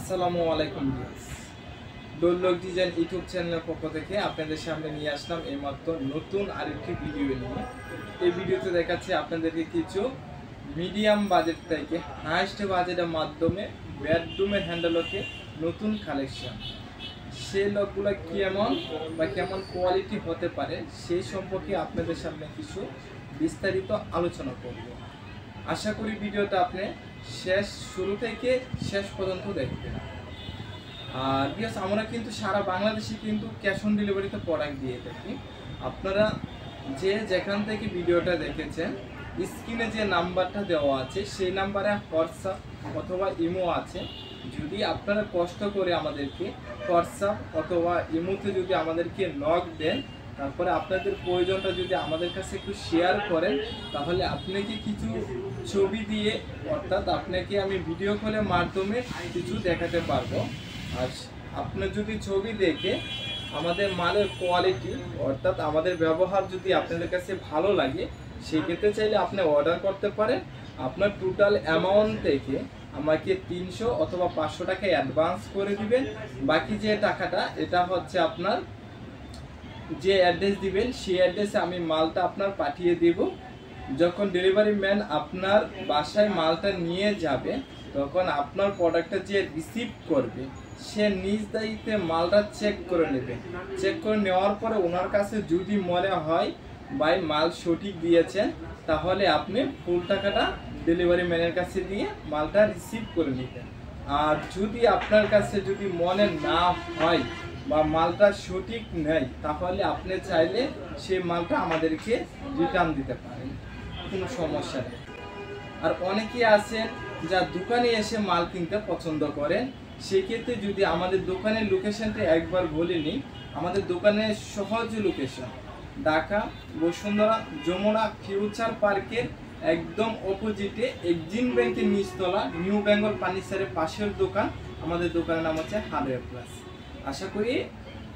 আসসালামু আলাইকুম viewers, ডোলক design YouTube চ্যানেলের পক্ষ থেকে আপনাদের সামনে নিয়ে আসলাম এইমাত্র নতুন আরেকটি ভিডিও নিয়ে। এই ভিডিওতে দেখাচ্ছি আপনাদেরকে কিছু মিডিয়াম বাজেট থেকে হাইস্ট বাজেটের মাধ্যমে বেডরুমের হ্যান্ডেলকে নতুন কালেকশন, সেই লকগুলো কেমন বা কেমন কোয়ালিটি হতে পারে সেই সম্পর্কে আপনাদের সামনে কিছু বিস্তারিত আলোচনা করব। আশা করি ভিডিওটা আপনি শুরু থেকে শেষ পর্যন্ত দেখবেন। আর বিকজ আমরা কিন্তু সারা বাংলাদেশে কিন্তু ক্যাশ অন ডেলিভারিতে প্রোডাক্ট দিয়ে থাকি। আপনারা যেখান থেকে ভিডিওটা দেখেছেন স্ক্রিনে যে নাম্বারটা দেওয়া আছে সেই নাম্বারে হোয়াটসঅ্যাপ অথবা ইমো আছে। যদি আপনারা কষ্ট করে আমাদেরকে হোয়াটসঅ্যাপ অথবা ইমোতে যদি আমাদেরকে নক দেন, তারপরে আপনাদের প্রয়োজনটা যদি আমাদের কাছে একটু শেয়ার করেন, তাহলে আপনাকে কিছু ছবি দিয়ে অর্থাৎ আপনাকে আমি ভিডিও কলের মাধ্যমে কিছু দেখাতে পারবো। আর আপনার যদি ছবি দেখে আমাদের মালের কোয়ালিটি অর্থাৎ আমাদের ব্যবহার যদি আপনাদের কাছে ভালো লাগে, সেক্ষেত্রে চাইলে আপনি অর্ডার করতে পারেন। আপনার টোটাল অ্যামাউন্ট থেকে আমাকে 300 অথবা 500 টাকা অ্যাডভান্স করে দিবেন। বাকি যে টাকাটা এটা হচ্ছে আপনার যে অ্যাড্রেস দিবেন সেই অ্যাড্রেসে আমি মালটা আপনার পাঠিয়ে দেব। যখন ডেলিভারি ম্যান আপনার বাসায় মালটা নিয়ে যাবে, তখন আপনার প্রোডাক্টটা যে রিসিভ করবে সে নিজ দায়িত্বে মালটা চেক করে নেবে। চেক করে নেওয়ার পরে ওনার কাছে যদি মনে হয় ভাই মাল সঠিক দিয়েছেন, তাহলে আপনি ফুল টাকাটা ডেলিভারি ম্যানের কাছে দিয়ে মালটা রিসিভ করে নেবেন। আর যদি আপনার কাছে যদি মনে না হয় বা মালটা সঠিক নেই, তাহলে আপনি চাইলে সেই মালটা আমাদেরকে রিটার্ন দিতে পারেন, কোনো সমস্যা নেই। আর অনেকেই আছেন যা দোকানে এসে মাল কিনতে পছন্দ করেন, সেক্ষেত্রে যদি আমাদের দোকানের লোকেশনটা একবার বলে নিই। আমাদের দোকানের সহজ লোকেশন ঢাকা বসুন্ধরা যমুনা ফিউচার পার্কের একদম অপোজিটে এক্সিম ব্যাংকের নিচতলা নিউ বেঙ্গল ফার্নিচারের পাশের দোকান। আমাদের দোকানের নাম হচ্ছে হার্ডওয়্যার প্লাস। আশা করি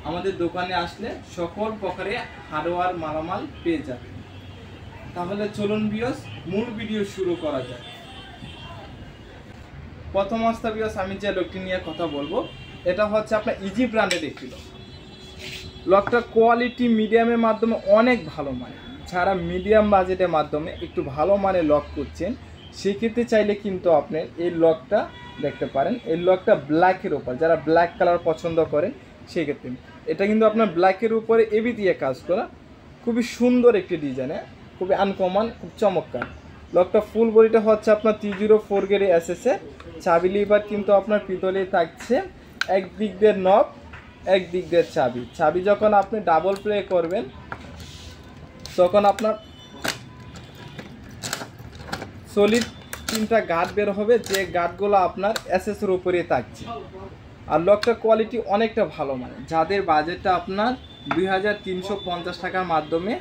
আমাদের দোকানে আসলে সকল প্রকারে হার্ডওয়্যার মালামাল পেয়ে যাবেন। তাহলে চলুন ভিউয়ার্স, মূল ভিডিও শুরু করা যায়। প্রথম অবস্থা ভিউয়ার্স, আমি যে লকটি নিয়ে কথা বলবো এটা হচ্ছে আপনার ইজি ব্র্যান্ডের একটি লক। লকটার কোয়ালিটি মিডিয়ামের মাধ্যমে অনেক ভালো মানে। যারা মিডিয়াম বাজেটের মাধ্যমে একটু ভালো মানে লক করছেন, সেক্ষেত্রে চাইলে কিন্তু আপনি এই লকটা দেখতে পারেন। এই লকটা ব্ল্যাকের উপর, যারা ব্ল্যাক কালার পছন্দ করেন সেক্ষেত্রে এটা কিন্তু আপনার ব্ল্যাকের উপরে এবি দিয়ে কাজ করা, খুবই সুন্দর একটি ডিজাইনে, খুবই আনকমন, খুব চমৎকার। লকটা ফুল বডিটা হচ্ছে আপনার 304 গ্রেড এসএসএ। চাবি লিভার কিন্তু আপনার পিতলে থাকছে, এক দিক দিয়ে নব, এক দিক দিয়ে চাবি। চাবি যখন আপনি ডাবল প্লে করবেন তখন আপনার সলিড 3টা গার্ড বের হবে, যে গার্ডগুলো আপনার এসএসের উপরে থাকছে। আর লকটার কোয়ালিটি অনেকটা ভালো মানে। যাদের বাজেটটা আপনার 2350 টাকার মাধ্যমে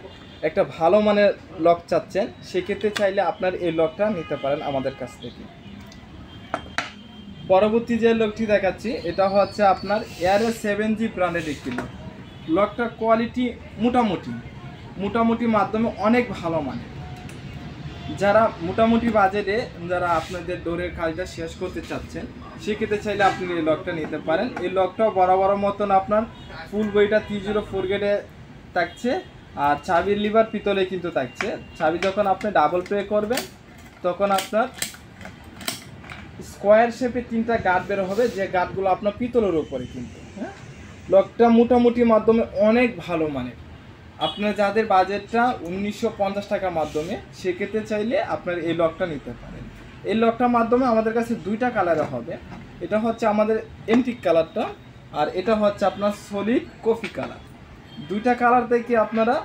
একটা ভালো মানের লক চাচ্ছেন, সেক্ষেত্রে চাইলে আপনার এই লকটা নিতে পারেন আমাদের কাছ থেকে। পরবর্তী যে লকটি দেখাচ্ছি এটা হচ্ছে আপনার এয়ারএস 7G ব্র্যান্ডের একটি লক। লকটার কোয়ালিটি মোটামুটি মাধ্যমে অনেক ভালো মানে। যারা মোটামুটি বাজেটে যারা আপনাদের ডোরের কাজটা শেষ করতে চাচ্ছেন, সেক্ষেত্রে চাইলে আপনি এই লকটা নিতে পারেন। এই লকটাও বরাবর মতন আপনার ফুল বইটা 304 গ্রেডে থাকছে। আর চাবির লিভার পিতলে কিন্তু থাকছে। চাবি যখন আপনি ডাবল প্লে করবেন তখন আপনার স্কোয়ার শেপে 3টা গার্ড বের হবে, যে গার্ডগুলো আপনার পিতলের উপরে কিন্তু। হ্যাঁ, লকটা মোটামুটি মাধ্যমে অনেক ভালো মানে। আপনার যাদের বাজেটটা 1950 টাকার মাধ্যমে, সেক্ষেত্রে চাইলে আপনার এই লকটা নিতে পারেন। এই লকটার মাধ্যমে আমাদের কাছে 2টা কালারে হবে। এটা হচ্ছে আমাদের এন্টিক কালারটা, আর এটা হচ্ছে আপনার সলিড কফি কালার। 2টা কালার থেকে আপনারা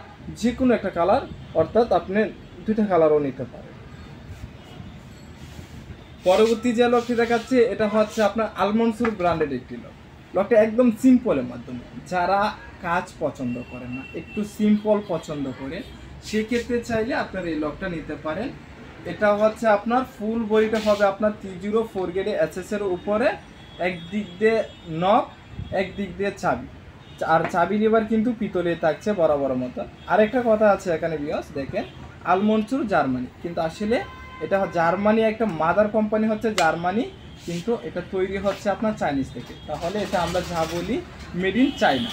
যে কোনো একটা কালার অর্থাৎ আপনি 2টা কালারও নিতে পারেন। পরবর্তী যে লকটি দেখাচ্ছে এটা হচ্ছে আপনার আলমনসুর ব্র্যান্ডের একটি লক। লকটা একদম সিম্পলের মাধ্যমে। যারা কাজ পছন্দ করেন না, একটু সিম্পল পছন্দ করে, সেক্ষেত্রে চাইলে আপনার এই লকটা নিতে পারেন। এটা হচ্ছে আপনার ফুল বডিটা হবে আপনার 304 গ্রেড এসএসের উপরে, একদিক দিয়ে নব, একদিক দিয়ে চাবি। আর চাবি লিভার কিন্তু পিতলে থাকছে বরাবর মতো। আরেকটা কথা আছে এখানে ভিউয়ার্স, দেখেন আলমনসুর জার্মানি, কিন্তু আসলে এটা জার্মানি একটা মাদার কোম্পানি হচ্ছে জার্মানি, কিন্তু এটা তৈরি হচ্ছে আপনার চাইনিজ থেকে। তাহলে এটা আমরা যা বলি মেড ইন চায়না।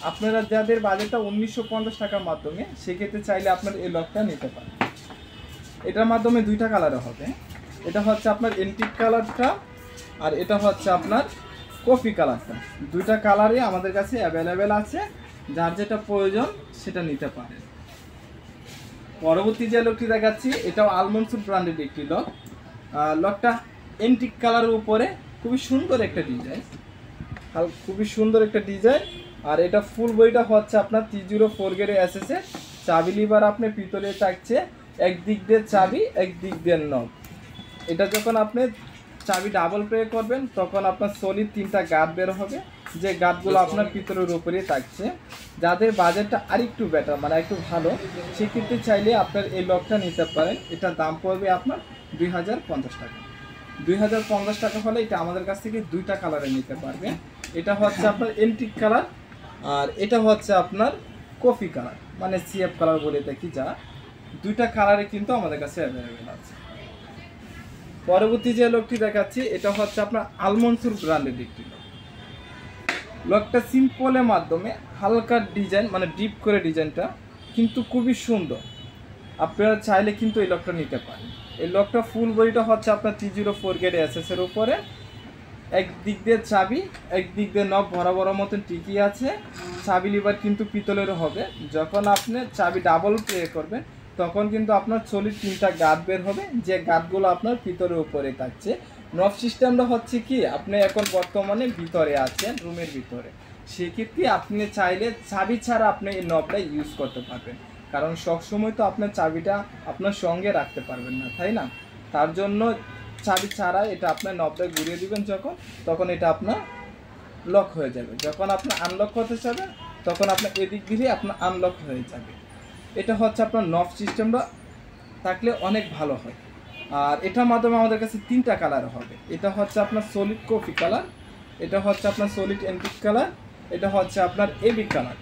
আপনারা যাদের বাজেটটা 1950 টাকার মাধ্যমে, সেক্ষেত্রে চাইলে আপনার এই লকটা নিতে পারেন। এটার মাধ্যমে দুইটা কালারে হবে। এটা হচ্ছে আপনার এন্টিক কালারটা, আর এটা হচ্ছে আপনার কফি কালারটা। দুইটা কালারই আমাদের কাছে অ্যাভেলেবেল আছে, যার যেটা প্রয়োজন সেটা নিতে পারেন। পরবর্তী যে লকটি দেখাচ্ছি, এটাও আলমনসুর ব্র্যান্ডের একটি লক। লকটা এন্টিক কালারের উপরে খুবই সুন্দর একটা ডিজাইন, খুবই সুন্দর একটা ডিজাইন। আর এটা ফুল বইটা হচ্ছে আপনার 304 গ্রেডের এসএসএ। চাবি লিভার আপনি পিতলে থাকছে, একদিক দিয়ে চাবি একদিক দিয়ে নব। এটা যখন আপনি চাবি ডাবল প্রে করবেন তখন আপনার সলিড 3টা গার্ড বের হবে, যে গার্ডগুলো আপনার পিতলের উপরেই থাকছে। যাদের বাজেটটা আরেকটু বেটার, মানে একটু ভালো, সেক্ষেত্রে চাইলে আপনার এই লকটা নিতে পারেন। এটার দাম পড়বে আপনার 2050 টাকা। 2050 টাকা হলে এটা আমাদের কাছ থেকে দুইটা কালারে নিতে পারবে। এটা হচ্ছে আপনার এন্টিক কালার, আর এটা হচ্ছে আপনার কফি কালার, মানে সিএফ কালার বলে থাকি যা। দুইটা কালারে কিন্তু আমাদের কাছে অ্যাভেলেবেল আছে। পরবর্তী যে লকটি দেখাচ্ছি, এটা হচ্ছে আপনার আলমনসুর ব্র্যান্ডের একটি লক। লকটা সিম্পলের মাধ্যমে হালকা ডিজাইন, মানে ডিপ করে ডিজাইনটা, কিন্তু খুবই সুন্দর। আপনারা চাইলে কিন্তু এই লকটা নিতে পারেন। এই লকটা ফুল বডিটা হচ্ছে আপনার 304 গ্রেড এসএসের উপরে। একদিক দিয়ে চাবি, একদিক দিয়ে নব বরাবর মতন টিকি আছে। চাবি লিভার কিন্তু পিতলের হবে। যখন আপনি চাবি ডাবল প্লে করবেন তখন কিন্তু আপনার সলিড 3টা গার্ড বের হবে, যে গার্ডগুলো আপনার পিতলের উপরে থাকছে। নব সিস্টেমটা হচ্ছে কি, আপনি এখন বর্তমানে ভিতরে আছেন, রুমের ভিতরে, সেক্ষেত্রে আপনি চাইলে চাবি ছাড়া আপনি এই নবটা ইউজ করতে পারবেন। কারণ সবসময় তো আপনার চাবিটা আপনার সঙ্গে রাখতে পারবেন না, তাই না? তার জন্য চাবি ছাড়া এটা আপনার নবটা ঘুরিয়ে দিবেন যখন, তখন এটা আপনার লক হয়ে যাবে। যখন আপনার আনলক করতে চাবেন তখন আপনার এদিক দিলে আপনার আনলক হয়ে যাবে। এটা হচ্ছে আপনার নব সিস্টেমটা থাকলে অনেক ভালো হয়। আর এটার মাধ্যমে আমাদের কাছে 3টা কালার হবে। এটা হচ্ছে আপনার সলিড কফি কালার, এটা হচ্ছে আপনার সলিড এন্টিক কালার, এটা হচ্ছে আপনার এবি কালার।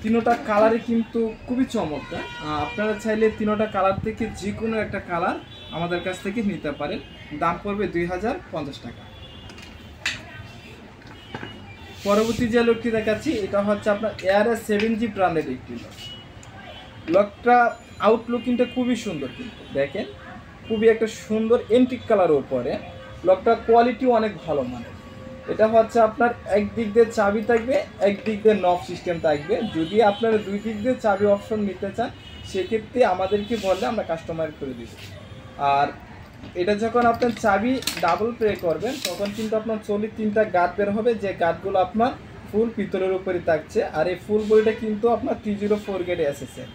3টা কালারই কিন্তু খুবই চমৎকার। আপনারা চাইলে 3টা কালার থেকে যে কোনো একটা কালার আমাদের কাছ থেকে নিতে পারেন। দাম পড়বে 2050 টাকা। পরবর্তী যে লকটি দেখাচ্ছি, এটা হচ্ছে আপনার এআরএস 7G ব্র্যান্ডের একটি লক। লকটা আউটলুকিংটা খুবই সুন্দর, কিন্তু দেখেন খুবই একটা সুন্দর এন্টিক কালারের উপরে। লকটা কোয়ালিটি অনেক ভালো মানের। এটা হচ্ছে আপনার একদিক দিয়ে চাবি থাকবে, একদিক দিয়ে নব সিস্টেম থাকবে। যদি আপনারা দুই দিক দিয়ে চাবি অপশন নিতে চান সেক্ষেত্রে আমাদেরকে বললে আমরা কাস্টমাইজ করে দিব। আর এটা যখন আপনার চাবি ডাবল প্লে করবেন তখন কিন্তু আপনার সলিড 3টা গার্ড বের হবে, যে গার্ডগুলো আপনার ফুল পিতলের উপরে থাকছে। আর এই ফুল বডিটা কিন্তু আপনার 304 গ্রেড এসএসএ।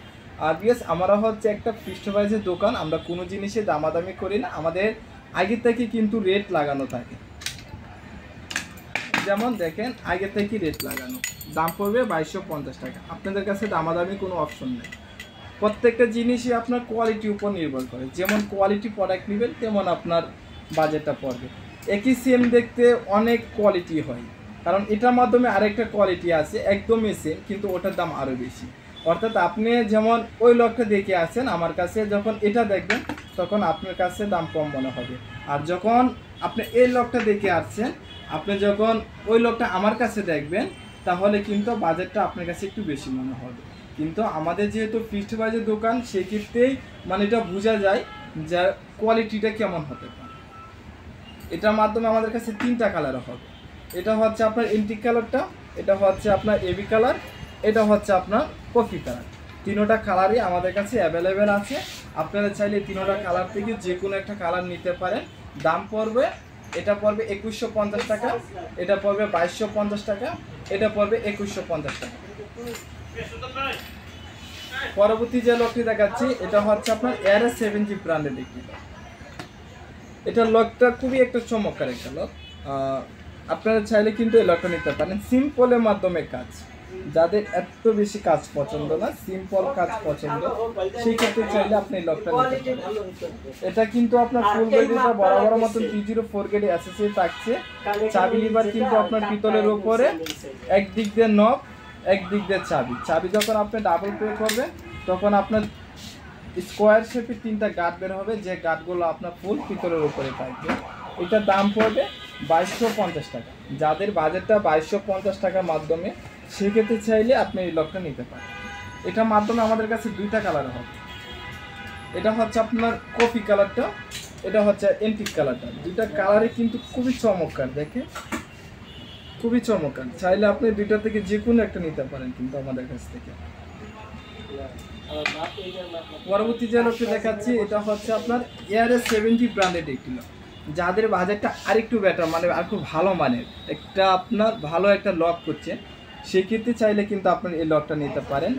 আর বিএস আমরা হচ্ছে একটা ফিক্সড প্রাইসের দোকান, আমরা কোনো জিনিসে দামাদামি করি না। আমাদের আগে থেকে কিন্তু রেট লাগানো থাকে, যেমন দেখেন আগে থেকে রেট লাগানো। দাম পড়বে 2250 টাকা। আপনাদের কাছে দামাদামি কোনো অপশন নেই। প্রত্যেকটা জিনিসই আপনার কোয়ালিটির উপর নির্ভর করে। যেমন কোয়ালিটি প্রোডাক্ট নেবেন তেমন আপনার বাজেটটা পড়বে। একই সেম দেখতে অনেক কোয়ালিটি হয়, কারণ এটার মাধ্যমে আরেকটা কোয়ালিটি আছে একদমই সেম, কিন্তু ওটার দাম আরও বেশি। অর্থাৎ আপনি যেমন ওই লকটা দেখে আছেন আমার কাছে, যখন এটা দেখবেন তখন আপনার কাছে দাম কম মনে হবে। আর যখন আপনি এই লকটা দেখে আসছেন, আপনি যখন ওই লকটা আমার কাছে দেখবেন তাহলে কিন্তু বাজেটটা আপনার কাছে একটু বেশি মনে হবে। কিন্তু আমাদের যেহেতু ফিক্সড প্রাইসের দোকান, সেক্ষেত্রেই মানে এটা বোঝা যায় যে কোয়ালিটিটা কেমন হতে পারে। এটার মাধ্যমে আমাদের কাছে 3টা কালার হবে। এটা হচ্ছে আপনার এন্টিক কালারটা, এটা হচ্ছে আপনার এবি কালার, এটা হচ্ছে আপনার কফি কালার। 3টা কালারই আমাদের কাছে অ্যাভেলেবেল আছে। আপনারা চাইলে 3টা কালার থেকে যে কোনো একটা কালার নিতে পারেন। দাম পড়বে, এটা পড়বে 2150 টাকা, এটা পড়বে 2250 টাকা, এটা পড়বে 2150 টাকা। পরবর্তী যে লকটি দেখাচ্ছি, এটা হচ্ছে আপনার এআরএস 7G ব্র্যান্ডের একটি লক। এটা লকটা খুবই একটা চমৎকার একটা লক। আপনারা চাইলে কিন্তু এই লকটা নিতে পারেন। সিম্পলের মাধ্যমে কাজ, যাদের এত বেশি কাজ পছন্দ না, সিম্পল কাজ পছন্দ, সেই ক্ষেত্রে চাইলে আপনি এই লকটা নিতে পারেন। এটা কিন্তু আপনার ফুল বডিটা বরাবর মতন 304 গ্রেড এসএসএ থাকছে। চাবি লিভার কিন্তু আপনার পিতলের উপরে, একদিক দিয়ে নব, একদিক দিয়ে চাবি। চাবি যখন আপনি ডাবল প্লে করবেন তখন আপনার স্কোয়ার শেপে 3টা গার্ড বের হবে, যে গার্ডগুলো আপনার ফুল পিতলের উপরে থাকবে। এটার দাম পড়বে 2250 টাকা। যাদের বাজেটটা 2250 টাকার মাধ্যমে, সেক্ষেত্রে চাইলে আপনি এই লকটা নিতে পারেন। এটার মাধ্যমে আমাদের কাছে দুইটা কালার হবে। এটা হচ্ছে আপনার কফি কালারটা, এটা হচ্ছে এন্টিক কালারটা। দুইটা কালারই কিন্তু খুবই চমৎকার, দেখে খুবই চমৎকার। চাইলে আপনি দুইটা থেকে যে কোনো একটা নিতে পারেন কিন্তু আমাদের কাছ থেকে। পরবর্তী যে লকটি দেখাচ্ছি, এটা হচ্ছে আপনার এয়ারএস 70 ব্র্যান্ডেড একটি লক। যাদের বাজেটটা আরেকটু বেটার, মানে আর খুব ভালো মানের একটা আপনার ভালো একটা লক করছে, সেক্ষেত্রে চাইলে কিন্তু আপনার এই লকটা নিতে পারেন।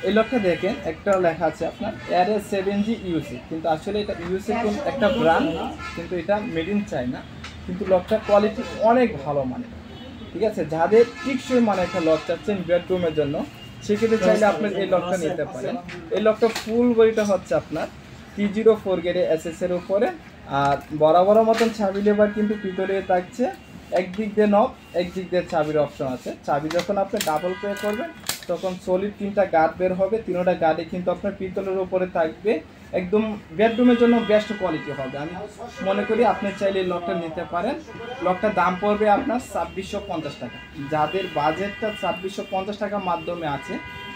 এই লকটা দেখেন, একটা লেখা আছে আপনার এয়ারএস 70 ইউসি, কিন্তু আসলে এটা ইউসি একটা ব্র্যান্ড, কিন্তু এটা মেড ইন চায়না। কিন্তু লকটা কোয়ালিটি অনেক ভালো মানের, ঠিক আছে। যাদের টিকসই মানে একটা লক চাচ্ছেন বেডরুমের জন্য, সেক্ষেত্রে চাইলে আপনার এই লকটা নিতে পারেন। এই লকটা ফুল বডিটা হচ্ছে আপনার T04 গ্রেডে এসএস এর উপরে, আর বরাবর মতন চাবি লেবার কিন্তু পিতলে থাকছে। একদিক দিয়ে নব, একদিক দিয়ে চাবির অপশন আছে। চাবি যখন আপনি ডাবল প্লে করবেন, তখন সলিড 3টা গার্ড বের হবে। 3টা গার্ডে কিন্তু আপনার পিতলের উপরে থাকবে। একদম বেডরুমের জন্য বেস্ট কোয়ালিটি হবে। আমি মনে করি আপনি চাইলে এই লকটা নিতে পারেন। লকটার দাম পড়বে আপনার 2650 টাকা। যাদের বাজেটটা 2650 টাকার মাধ্যমে আছে,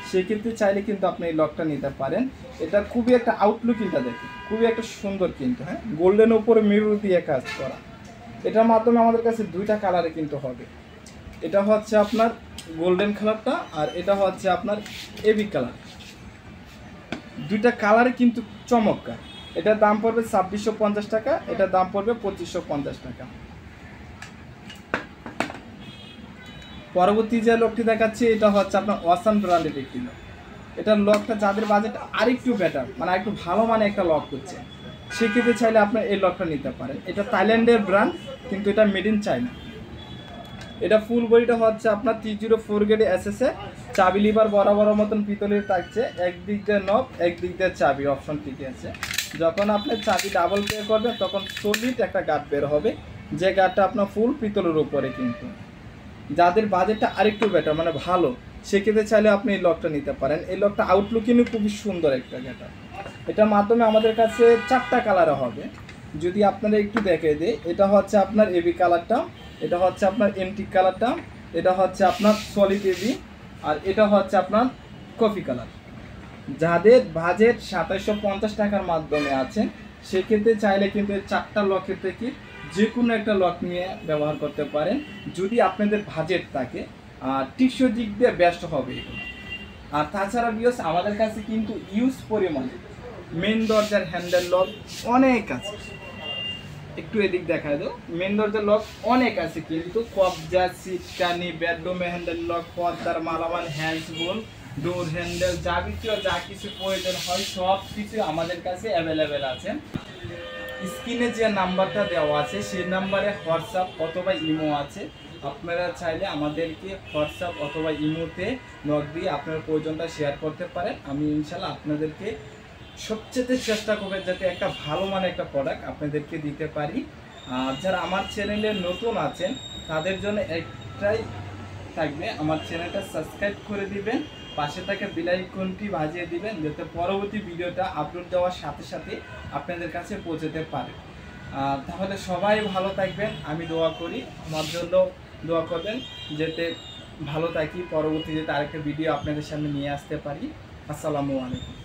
সেক্ষেত্রে চাইলে কিন্তু আপনি এই লকটা নিতে পারেন। এটা খুবই একটা আউটলুকিংটা দেখে খুবই একটা সুন্দর কিন্তু, হ্যাঁ, গোল্ডেন উপরে মিরর দিয়ে কাজ করা। এটার মাধ্যমে আমাদের কাছে দুইটা কালারে কিন্তু হবে। এটা হচ্ছে আপনার গোল্ডেন কালারটা, আর এটা হচ্ছে আপনার এবি কালার। দুইটা কালারে কিন্তু চমৎকার। এটার দাম পড়বে 2650 টাকা, এটার দাম পড়বে 2550 টাকা। পরবর্তী যে লকটি দেখাচ্ছি, এটা হচ্ছে আপনার ওয়াসান ব্র্যান্ডের একটি লক। এটার লকটা যাদের বাজেট আরেকটু বেটার, মানে একটু ভালো মানে একটা লক করছে, সেক্ষেত্রে চাইলে আপনার এই লকটা নিতে পারেন। এটা থাইল্যান্ডের ব্র্যান্ড, কিন্তু এটা মেড ইন চায়না। এটা ফুল বডিটা হচ্ছে আপনার T04 গ্রেডে এসএসএ। চাবি লিভার বরাবর মতন পিতলের থাকছে। একদিক দিয়ে নব, একদিক দিয়ে চাবি অপশন ঠিক আছে। যখন আপনি চাবি ডাবল প্লে করবেন, তখন সলিড একটা গার্ড বের হবে, যে গার্ডটা আপনার ফুল পিতলের উপরে কিন্তু। যাদের বাজেটটা আরেকটু বেটার, মানে ভালো, সেক্ষেত্রে চাইলে আপনি এই লকটা নিতে পারেন। এই লকটা আউটলুকিং খুবই সুন্দর একটা গেটা। এটার মাধ্যমে আমাদের কাছে 4টা কালার হবে। যদি আপনারা একটু দেখে দিই, এটা হচ্ছে আপনার এবি কালারটা, এটা হচ্ছে আপনার এন্টিক কালারটা, এটা হচ্ছে আপনার সলিড এবি, আর এটা হচ্ছে আপনার কফি কালার। যাদের বাজেট 2750 টাকার মাধ্যমে আছে, সেক্ষেত্রে চাইলে কিন্তু 4টা লকের থেকে যে কোনো একটা লক নিয়ে ব্যবহার করতে পারেন, যদি আপনাদের বাজেট থাকে। আর টিকসই দিক দিয়ে বেস্ট হবে এগুলো। আর তাছাড়া বিয়স আমাদের কাছে কিন্তু ইউজ পরিমাণে মেন দরজার হ্যান্ডেল লক অনেক আছে। একটু এদিক দেখায় দাও, মেন দরজার লক অনেক আছে কিন্তু। কবজা, সিটকানি, বেডরুমে হ্যান্ডেল লক, পর্দার মালামাল, হ্যান্ডস বোল, ডোর হ্যান্ডেল, যাবতীয় যা কিছু প্রয়োজন হয় সব কিছু আমাদের কাছে অ্যাভেলেবেল আছে। স্ক্রিনে যে নাম্বারটা দেওয়া আছে, সেই নাম্বারে হোয়াটসঅ্যাপ অথবা ইমো আছে। আপনারা চাইলে আমাদেরকে হোয়াটসঅ্যাপ অথবা ইমোতে নক দিয়ে আপনার প্রয়োজনটা শেয়ার করতে পারেন। আমি ইনশাল্লাহ আপনাদেরকে সবচেয়ে চেষ্টা করবেন যাতে একটা ভালো মানের একটা প্রোডাক্ট আপনাদেরকে দিতে পারি। আর যারা আমার চ্যানেলে নতুন আছেন, তাদের জন্য একটাই থাকবে, আমার চ্যানেলটা সাবস্ক্রাইব করে দিবেন, পাশে থাকা বেল আইকনটি বাজিয়ে দিবেন, যাতে পরবর্তী ভিডিওটা আপলোড দেওয়ার সাথে সাথে আপনাদের কাছে পৌঁছতে পারে। তাহলে সবাই ভালো থাকবেন, আমি দোয়া করি, আমার জন্য দোয়া করবেন যাতে ভালো থাকি, পরবর্তী যাতে আরেকটা ভিডিও আপনাদের সামনে নিয়ে আসতে পারি। আসসালামু আলাইকুম।